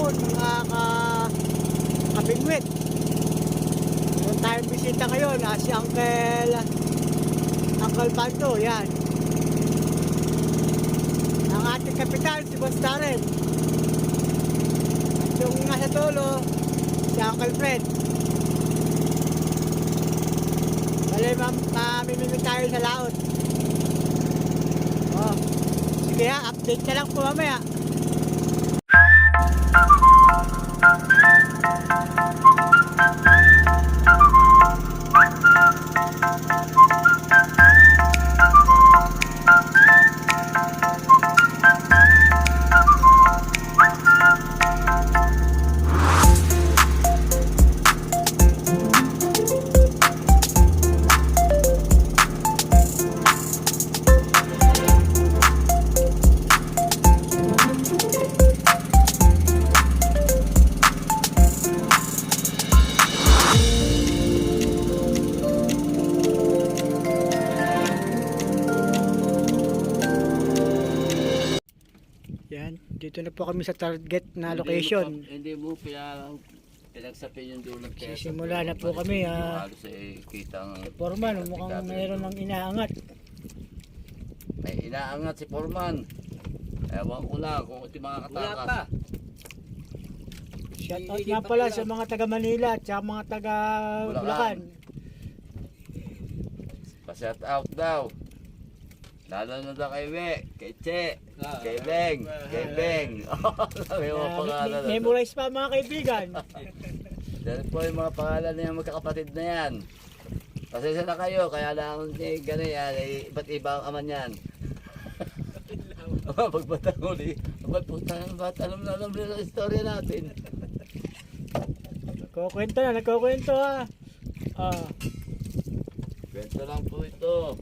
hapon mga kabingwit. Meron tayong bisita ngayon, si Uncle Bando, yan. Ang ating kapitan, si Boss Darren. At yung nasa dulo, si Uncle Fred. Bale, mamimili tayo sa laot. Oh, sige ha, update na lang po mamaya. Yan, dito na po kami sa target na location. Hindi mo pinagsapin yung dulo. Sisimula na po kami ha. Foreman, mukhang mayroon ng inaangat. May inaangat si Foreman. Ewan ko lang kung ito mga katakas. Shout out nga pala sa mga taga Manila at sa mga taga Bulacan. Pa-shout out daw. Lalo na daw kay We, kay Che, kay Beng, kay Beng. May mga pangalan. Memorize pa mga kaibigan. Dahil po yung mga pangalan na magkakapatid na yan. Pasensya na kayo, kaya lang gano'n yan, iba't iba ang aman yan. Pagbatang uli, pagputang ba't alam nila ang istorya natin. Nagkukwento ha. Kwento lang po ito.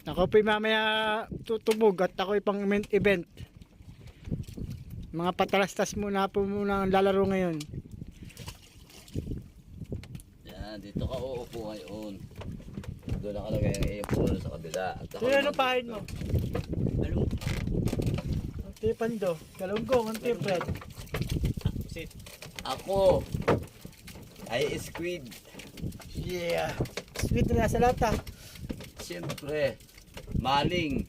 Ako po'y mamaya tutubog at ako'y pang event. Mga patalastas muna po muna ang lalaro ngayon. Yan, dito ka uupo ngayon. Doon nakalagay ang iyong puno sa kabila. Sino ano pahin mo? Ang tipando, galunggong, ang tipred. Ako ay squid. Yeah. Sweet na nasa lata. Siyempre, maling.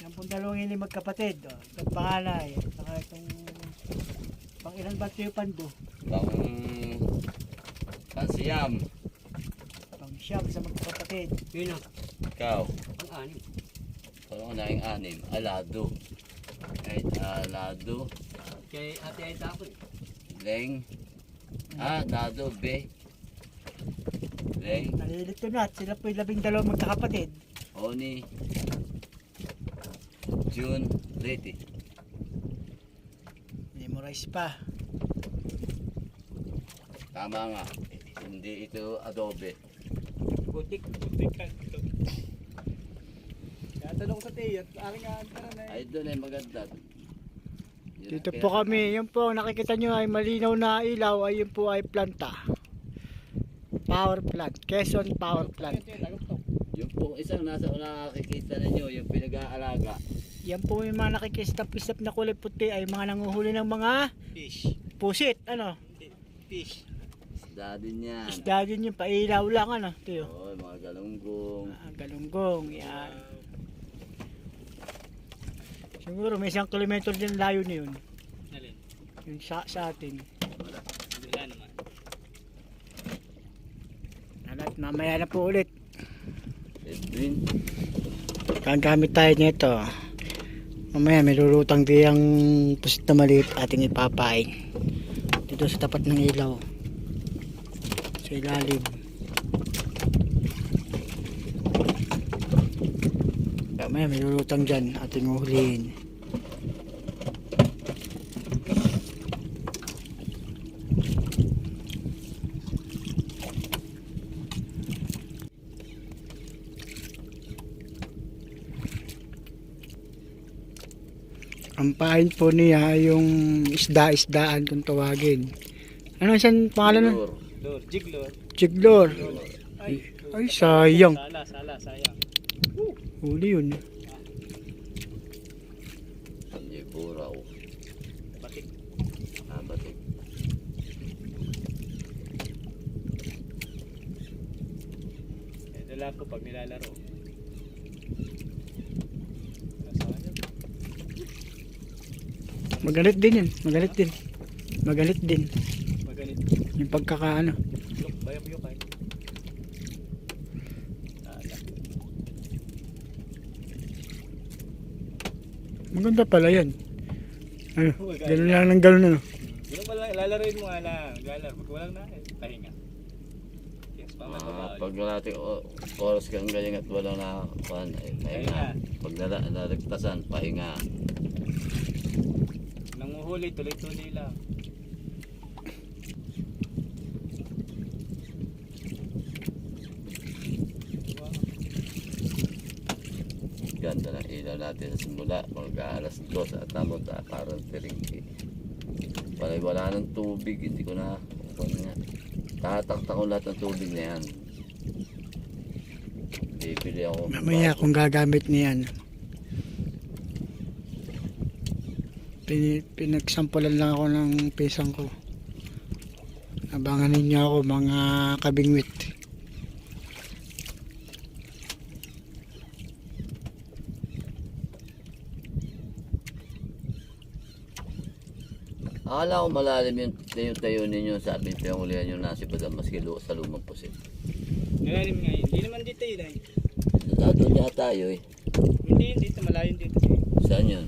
Yan pong dalawang ini magkapatid. Itong panganay. Saka itong pang ilan ba ito yung pando? Pansiyam. Pang siyam sa magkapatid. Yun o. Ikaw. Ang anim. Parang unahin anim. Alado. Kahit alado. Kay ate ay tapon. Leng. Dado. Be. Leng. Nalilito na at sila po yung 12 magkakapatid. Oni. June. Ready. Memorize pa. Tama nga. Hindi ito adobe. Butik ka ito. Kaya tanong sa tiyo, aking aantara na Ay doon ay maganda. Yun Dito ang po kaya- kami. Yung po nakikita nyo ay malinaw na ilaw. Ay yun po ay planta. Power plant. Quezon Power Plant. Yung pong isang nasa una nakikita ninyo, yung pinag-aalaga. Yan po yung mga nakikistap-istap na kulay puti ay mga nanguhuli ng mga Fish. pusit. Ano? Fish. Isda din yan. Isda din yung pailaw lang. Ano? Tiyo. Oo, mga galunggong. Galunggong. Yan. Siguro may 1 kilometro din layo na yun. Nalin. Yung sa atin. Wala. Wala naman. At mamaya na po ulit. Edwin. Gagamit tayo nito. Mamaya may lulutang diyang pusit na maliit ating ipapain. Dito sa tapat ng ilaw. Sa ilalim. Mamaya may lulutang dyan ating uhulihin. Ang pain po niya yung isda-isdaan kung tawagin. Ano siyang pangalan na? Jiglor. Jiglor. Ay sayang. Sala, sayang. Huli yun. Buraw. Batik. Batik. Dala ko pag nilalaro. Nasaan yun? Magalit din yan. Magalit din. Magalit din. Maganit. Yung pagkakaano. Yok, bayam-yok ay. Ala. Maganda pala yan. Ano, Maganda. ganun lang ng ganun ano. Ganun pala, lalaroin mo nga lang. Lalaro. Pag walang na, pahinga. Yes, Pag natin oras kang ganyan at wala na pahinga. Pag nalagpasan, pahinga. Nanguhuli, tuloy-tuloy lang. Ganda ng ilaw natin sa simula. Mga alas 2 at tamot parang tiringki. Wala ng tubig, hindi ko na tatakta ko lahat ng tubig na yan. Bibili ako. Mamaya kung gagamit niyan. Pinagsampulan lang ako ng pisang ko. Abangan ninyo ako mga kabingwit. Akala ko malalim yung tayo ninyo. Sabi yung ulihan yung nasi badam maski sa lumang pusit. Nalalim nga yun. Hindi naman dito yun ay. Doon niya tayo eh. Hindi yun dito, malayo dito. Saan yun?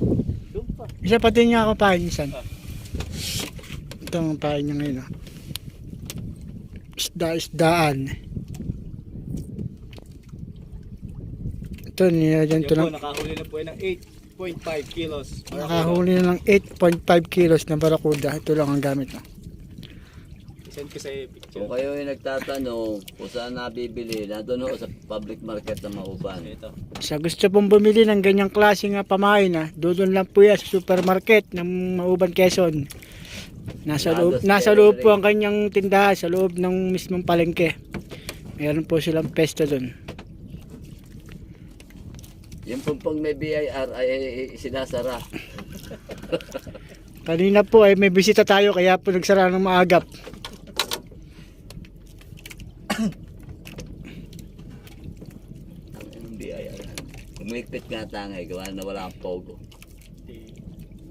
Doon pa. Isa pati niya ako pahin minsan. Ito ang pahin niya ngayon. Oh. Isdaan. Ito niya dyan Yan to po, lang. nakahuli na po yan ng 8.5 kilos. Nakahuli na ng 8.5 kilos na barakuda. Ito lang ang gamit. Oh. Send ko sa picture. Kung kayo ay nagtatanong kung saan nabibili, nandun ako sa public market ng Mauban. Ito. Sa gusto pong bumili ng ganyang klase nga pamain, doon lang po yan sa supermarket ng Mauban, Quezon. Nasa loob po ang kanyang tindahan, sa loob ng mismong palengke. Meron po silang pesto doon. Yung pag may BIR ay sinasara. Kanina po ay may bisita tayo kaya po nagsara ng maagap. Yung BIR. Umikpit nga tangay, gawa na wala ang pogo.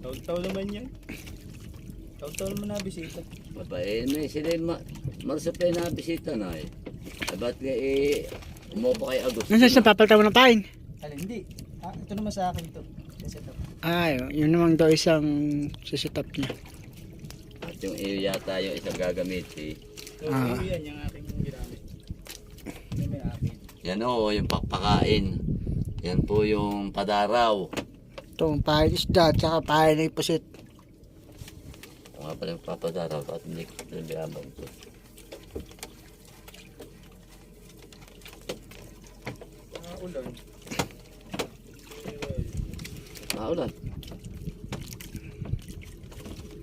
Taon-taon naman yan. Taon-taon naman nabisita. Mabait na sila yung marsapay na bisita na eh. Ba't nga umupo kay Agustin? Nasaan siya papalitan mo ng pain? Alin, hindi. Ito naman sa akin to. Kasi ito. Ay, yun naman daw isang sisitap niya. At yung iyo yata yung isang gagamitin. So, yan yung aking ginamit. Yan may akin. Yan o, yung pakpakain. Yan po yung padaraw. Itong pain isda at saka pain ay pusit. Kung nga pala yung papadaraw at hindi ko nabiyabang ko. Ulan. Ulan.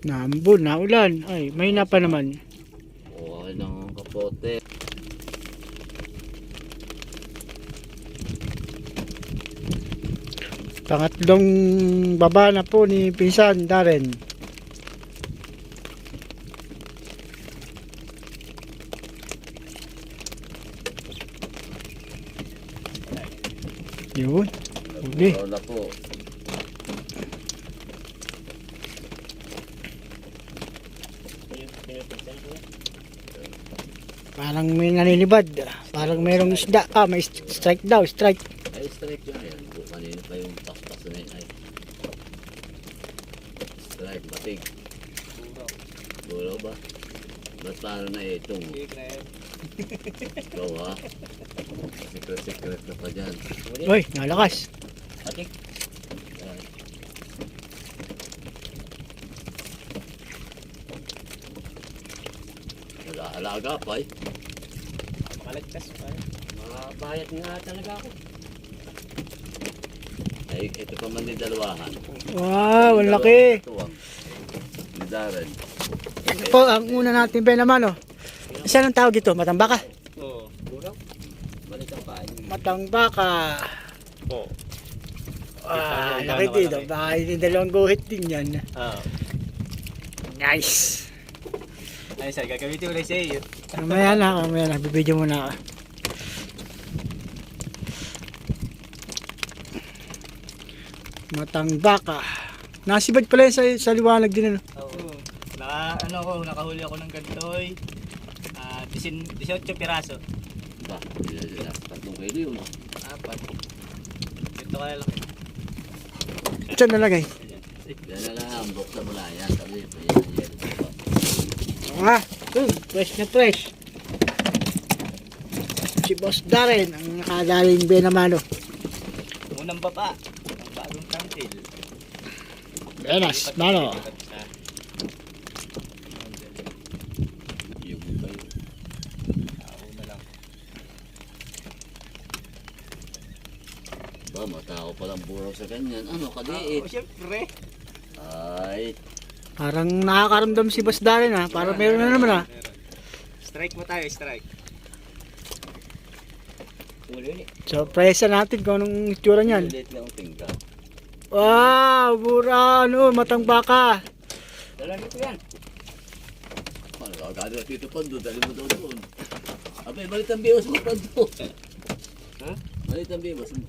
Naambon, naulan. Ay, may na pa naman. Okay ng kapote. Pangatlong baba na po ni Pinsan Darren. Yun. Huli. Wala po. Parang may naninibad. Parang mayroong isda. Ah, may strike daw, strike. Ay, strike yun. Ayan. Kanina pa yung paspas na yun. Ay. Strike, batig. Buraw ba? Ba't paano na itong? Ikaw ha? Secret na pa dyan. Uy, nalakas. Batig. Nag-aalaga pa eh. Makalagkas pa. Mabayad nga talaga ako. Ay, ito pa man din dalawahan. Wow, ang laki. Tuwang. Ni Darren. Ito po, ang una natin ba naman, oh. Saan ang tawag ito? Matambaka? Oo. Buraw. Balik ang pain. Matambaka. Oo. Laki dito. Baka yung dalawang guhit din yan. Oo. Nice. Ay, sir, gagamitin ko lang sa iyo. Mamaya na. Bibidyo muna ako. Matang baka. Nasibad pala yun sa liwanag din. Ano? Oo. Nakahuli ako ng gantoy. 18 piraso. Ba, 3 kilo yun. Apat. Ito kaya laki. Saan nalagay? Yan na lang, buksan mo lang yan. Sabi, yan. Fresh na fresh. Si Boss Darren, ang nakadaling Benamano. Unang baba. Ang bagong kantil. Benas, mano. Yung ba yun? Una lang. Ba, matao palang buraw sa ganyan. Ano, Oo, kaliit. syempre. Ay, Parang nakakaramdam si Boss Darren ha. Parang meron na naman ha. Meron. Strike mo tayo, strike. Uli. Surprise natin kung anong itsura niyan. maliit lang ang tingka. Wow, mura ano, matang baka. Dala nito yan. Ano, kagano na Tito Pando, dali mo daw doon. Abay, malit ang biwas mo, Pando. Ha? Malit ang biwas mo.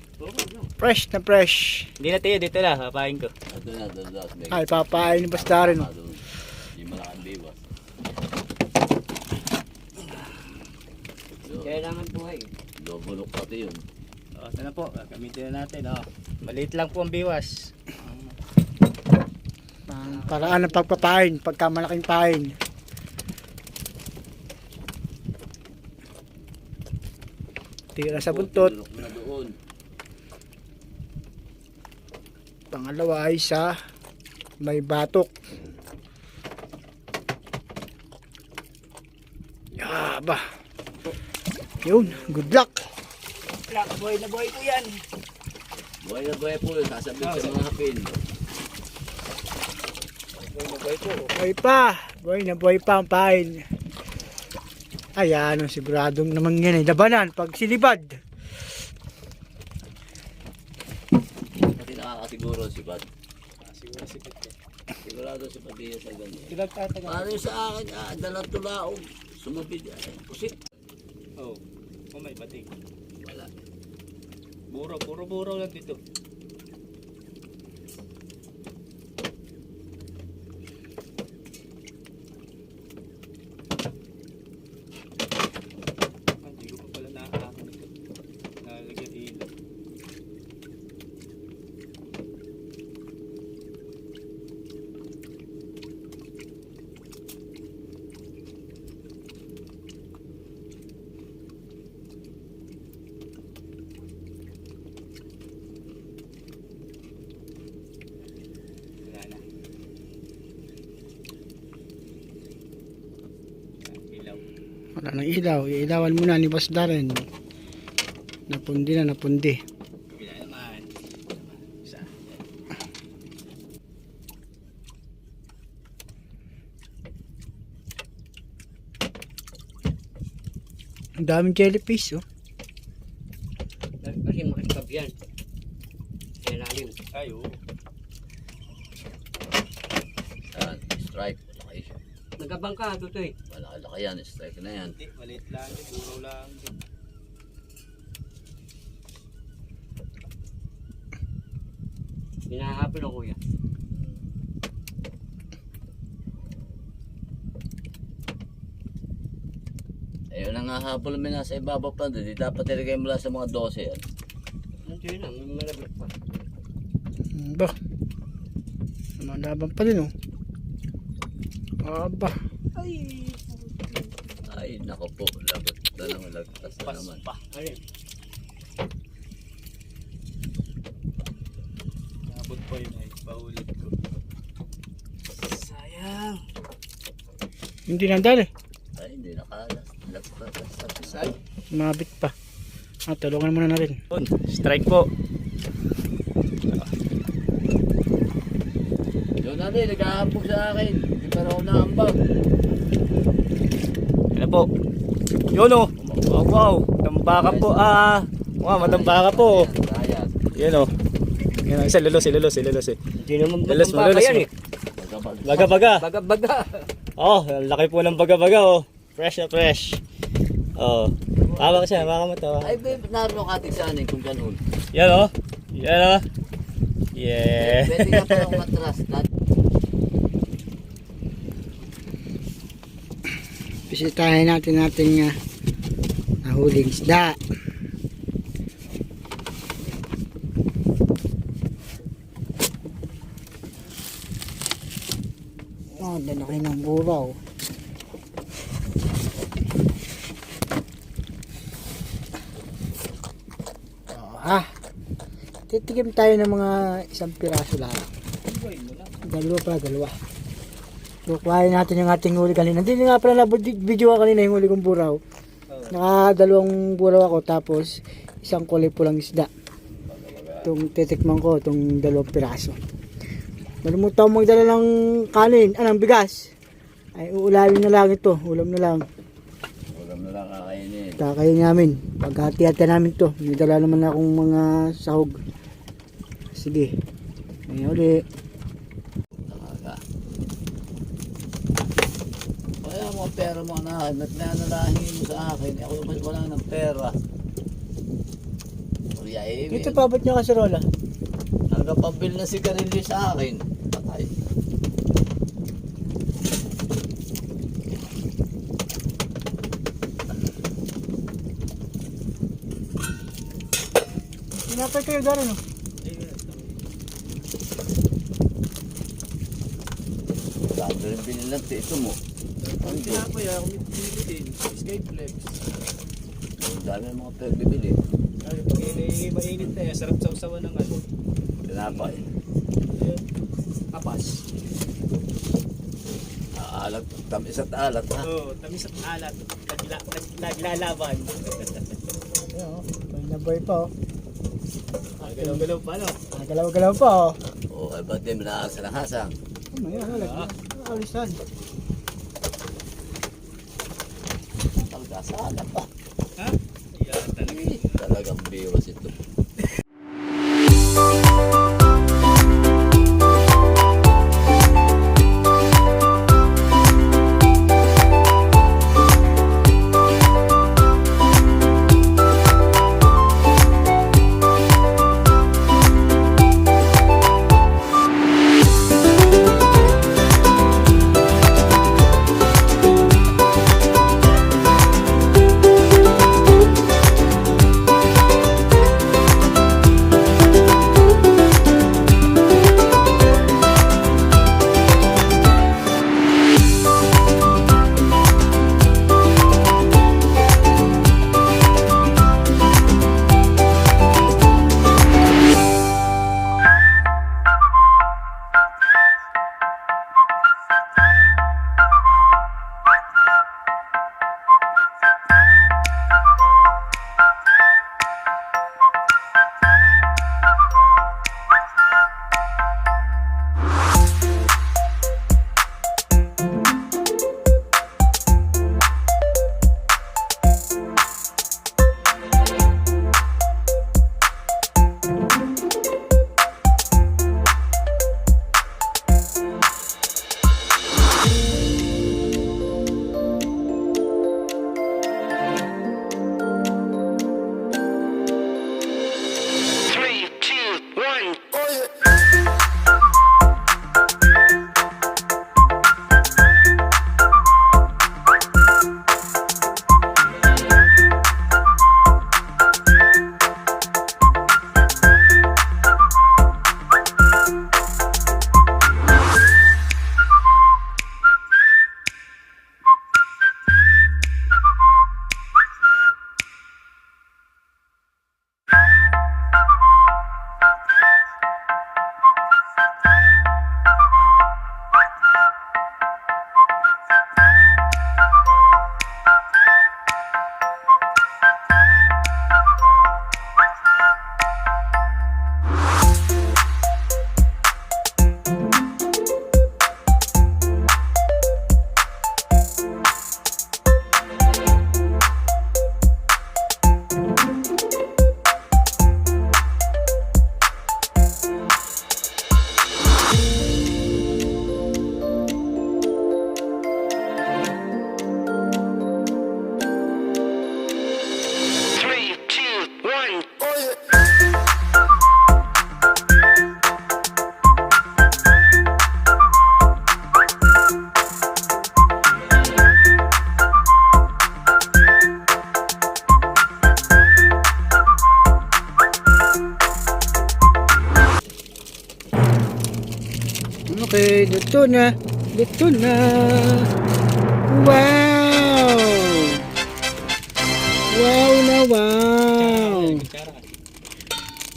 Fresh na fresh. Hindi na tayo, dito lang, hapain ko. Ito na, doon daw. Ay, papain ni Boss Darren. Oh. Yung malaking biwas. Kailangan buhay. Lobulok pati yun. Ito na po, gamitin na natin. Maliit lang po ang biwas. Ang paraan ng pagpapain, pagka malaking pain. Tira sa buntot. Lobulok na doon. Pangalawa ay sa may batok. Yaba. Yun, good luck. Buhay na buhay ko yan. Buhay na buhay po yun. Sasabit sa mga hapin. Buhay na buhay ko. Buhay na buhay pa ang pain. Ayan, siguradong naman yan eh. Labanan pag silibad. Pati nakakasiguro si Bad. Siguro si Pete. Sigurado si Padilla sa ganyan. Pinagtatagal. Paano yung sa akin? Dalang tulaong. Sumabit. Pusit. Oh, may batik. Wala. Puro buro lang dito. Hindi ko pa pala nakakakot ito. Nalagyan ilaw. Wala na. Ilaw. Wala nang ilaw. Iilawan muna ni Boss Darren. Napundi. Kabila naman. Isa. Ang daming jellyfish oh. Kasi makikab yan. Sa ilalim. Ay, oo. Yan. Strike. Malaki siya. Nagabang ka, Tutoy. Malaki yan. Strike na yan. Hindi, maliit lang. Puro lang. Hinahapon ako kuya. Ayun na nga hapon may nasa ibabaw pa doon. Di dapat ilagay mula sa mga 12 yan. Nandiyo na, may malabit pa. Ba. Malaban pa din oh. Aba. Ay, nako po. Lagot na naman. Lagtas na naman. Pa. Alin? Nabot po yun ay. Paulit ko. Sayang. Hindi nandali. Ay, hindi nakalas. Lagtas. Sayang. Mabit pa. Tulungan muna natin. Strike po. Yun na din. Nagkahapog sa akin. Hindi pa raw naambag. Yan po. Yun o. Oh, wow. Tambaka po. Wow, matambaka po. Ayan. Yan o. Yan ang isa, lulos. Hindi naman Lalas mo, baka lalas yan mo. eh. Baga-baga. Baga-baga. Oh, ang laki po ng baga-baga oh. Fresh na fresh. Oh. Hawak siya, hawak mo to. Ay, babe, naroon ka sana kung ganun. Yan oh. Yan oh. Yeah. Pwede ka pa yung matras. Bisitahin natin nahuling isda. Oh, lalaki ng buraw. Titikim tayo ng mga isang piraso lang. Dalawa. So, kuhain natin yung ating huli kanina. Hindi nga pala na-video kanina yung huli kong buraw. Nakadalawang buraw ako tapos isang kulay pulang isda. Itong titikman ko, itong 2 piraso. Malumutan mo magdala ng kanin, ng bigas. Ay, uulamin na lang ito. Ulam na lang. Ulam na lang kakainin. Kakain namin. Paghati-hati namin to. May dala naman akong mga sahog. Sige. May uli. Talaga. Kaya mga pera mo na, ba't nanalahin mo sa akin? Ako mas wala ng pera. Kuya, Dito pa, ba't niya kaserola? nagpapabil na si Carillo sa akin. Patay. Tinapay kayo gano'n, no? Sabi rin binilang ito mo. Ang Tinapay ako bibili din. Escape flex. dami ng mga pagbibili. Pag mainit na yan, sarap sa usawa ng ano. Tinapay. Kapas. Alat, tamis at alat ha. Oo, tamis at alat. Naglalaban. Ayan, oh. May naboy pa, oh. Galaw-galaw pa, no? Galaw-galaw pa, oh. O, ay ba't din malakas ng hasang? Oh, may alisan. Talaga sa alat pa. Ha? Yan talaga. Talagang biwas ito. Okay, luto na. Luto na. Wow! Wow na wow!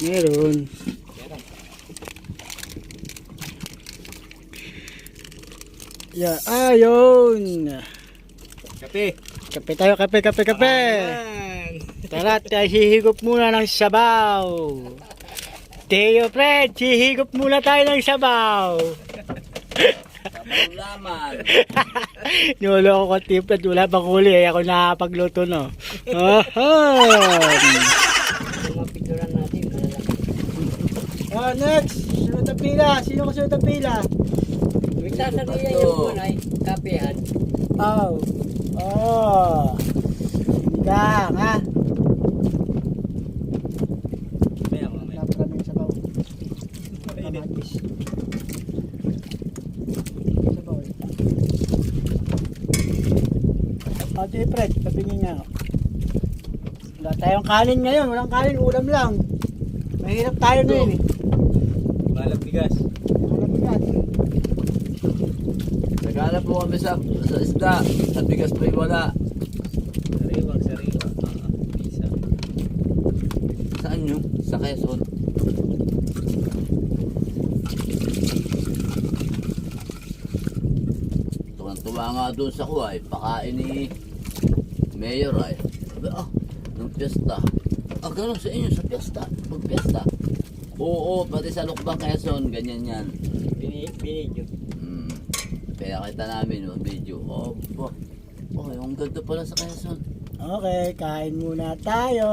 Meron. Yeah, ayun. Kape. Kape tayo, kape, kape, kape. Tara, tayo hihigop muna ng sabaw. Teo, Fred, hihigop muna tayo ng sabaw. Ulaman. Nuloko ko, Teo, Fred, wala pang huli. Ako nakapagluto, no? Aha! Yung mga picturean natin, malalaki. Next, sunod na pila. Sino ka sunod na pila? Magsasabihan yung kunay, kapehan. Oh. Oh. Sinigang, ha? Napakaraming sabaw. Kamatis. Sabaw. Ate Fred, kapingin nga. Wala tayong kanin ngayon. Walang kanin, ulam lang. Mahirap tayo ngayon eh. Malap bigas. Walang bigat. Naghanap po kami sa isda. Sa bigas pa wala. Sariwang. Isa. Saan yun? Sa Quezon. Tuwa nga doon sa kuhay. Pakain ni Mayor ay. Sabi, ng piyesta. Ganun sa inyo sa piyesta. Pag piyesta. Oo, pati sa Lukbang Quezon. Ganyan yan. Binidyo. Kaya kita namin yung video. Yung ganda pala sa Quezon. Okay, kain muna tayo.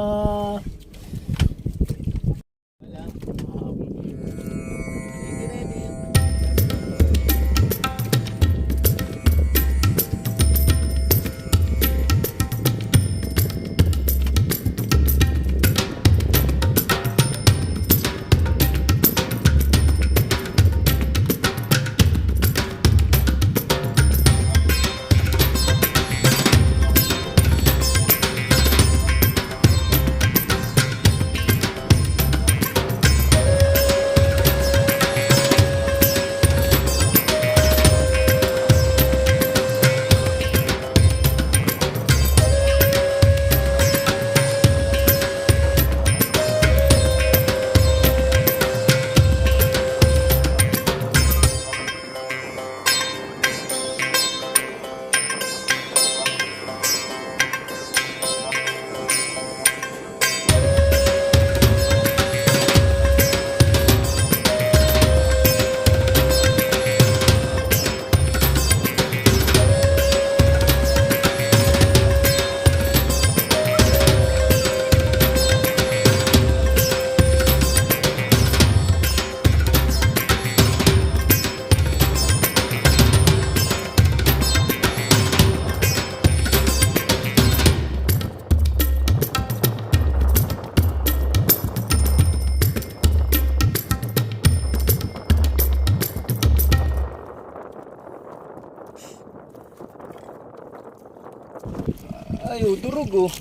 Ayaw, durog oh.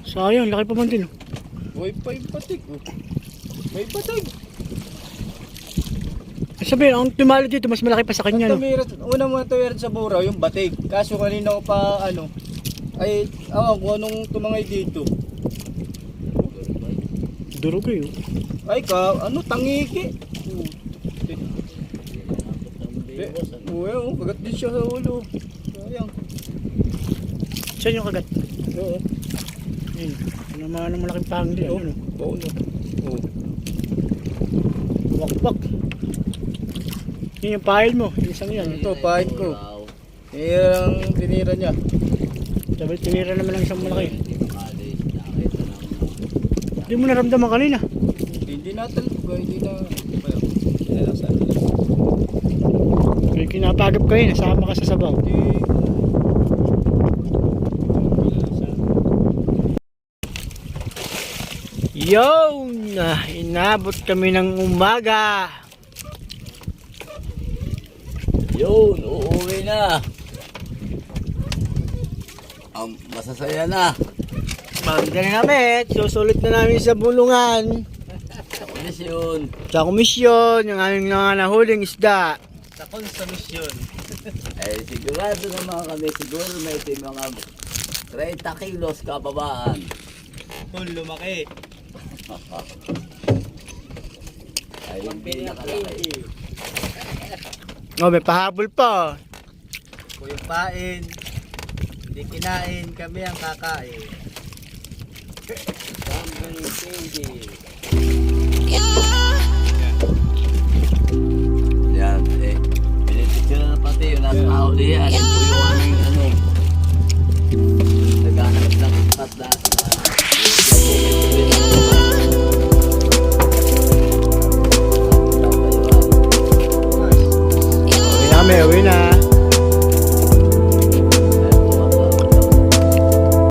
Sayang, laki pa man din. May patik oh. May patig. Sabihin, ang tumalo dito, mas malaki pa sa kanya, no? Una muna tumirat sa buraw, yung batig. Kaso kanina ko pa kung anong tumangay dito. Durog eh, oh. Ay tangiki. Kagat din siya sa ulo. Sayang. Saan yung kagat? Oo. Ayun. Ano naman ang malaking pahang din, ano? Oo. Oo. Wak-wak. Yun yung pahil mo, yung isang yan. Ito, pahit ko. Yung tinira niya. Sabi, tinira naman ang isang malaki. Hindi mo naramdaman kanina. Hindi natin. Hindi na lang sa akin. Kaya kinapagap kayo, nasama ka sa sabaw. Hindi. Yun! Inabot kami ng umaga. Yun, uuwi na. Masasaya na. Pagda na namin, susulit na namin sa bulungan. Sa komisyon. Sa komisyon, yung aming mga nahuling isda. Sa konsumisyon. Eh, sigurado naman kami. Siguro may mga 30 kilos kababaan. Kung lumaki. Ay, hindi nakalaki. Oh, may pahabol pa. Kung yung pain, hindi kinain, kami ang kakain. Yan, eh. Pinipicture na pati yung nasa huli yan. Yung po yung aming ano. Naghanap ng ikat lahat na. Uwi na.